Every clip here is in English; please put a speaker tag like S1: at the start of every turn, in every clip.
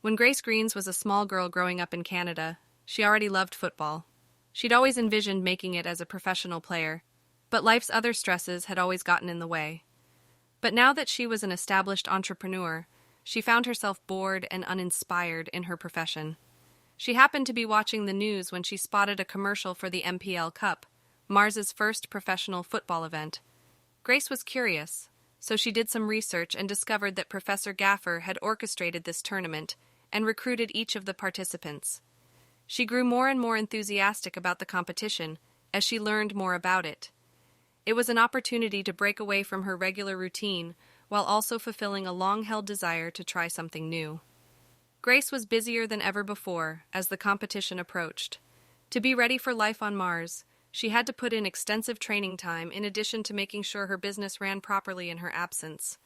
S1: When Grace Greens was a small girl growing up in Canada, she already loved football. She'd always envisioned making it as a professional player, but life's other stresses had always gotten in the way. But now that she was an established entrepreneur, she found herself bored and uninspired in her profession. She happened to be watching the news when she spotted a commercial for the MPL Cup, Mars's first professional football event. Grace was curious, so she did some research and discovered that Professor Gaffer had orchestrated this tournament and recruited each of the participants. She grew more and more enthusiastic about the competition as she learned more about it. It was an opportunity to break away from her regular routine while also fulfilling a long-held desire to try something new. Grace was busier than ever before as the competition approached. To be ready for life on Mars, she had to put in extensive training time in addition to making sure her business ran properly in her absence.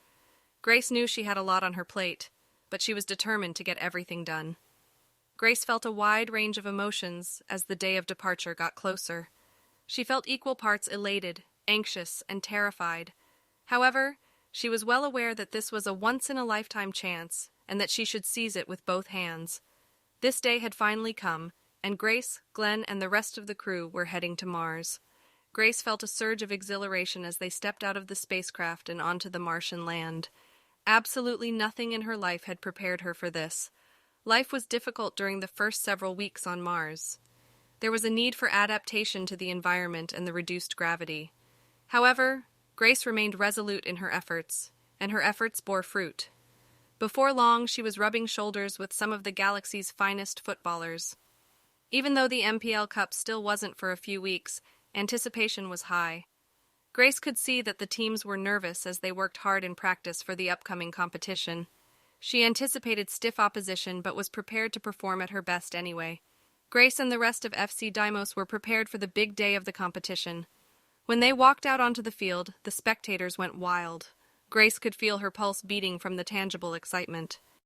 S1: Grace knew she had a lot on her plate, but she was determined to get everything done. Grace felt a wide range of emotions as the day of departure got closer. She felt equal parts elated, anxious, and terrified. However, she was well aware that this was a once-in-a-lifetime chance and that she should seize it with both hands. This day had finally come, and Grace, Glenn, and the rest of the crew were heading to Mars. Grace felt a surge of exhilaration as they stepped out of the spacecraft and onto the Martian land. Absolutely nothing in her life had prepared her for this. Life was difficult during the first several weeks on Mars. There was a need for adaptation to the environment and the reduced gravity. However, Grace remained resolute in her efforts, and her efforts bore fruit. Before long, she was rubbing shoulders with some of the galaxy's finest footballers. Even though the MPL Cup still wasn't for a few weeks, anticipation was high. Grace could see that the teams were nervous as they worked hard in practice for the upcoming competition. She anticipated stiff opposition but was prepared to perform at her best anyway. Grace and the rest of FC Deimos were prepared for the big day of the competition. When they walked out onto the field, the spectators went wild. Grace could feel her pulse beating from the tangible excitement.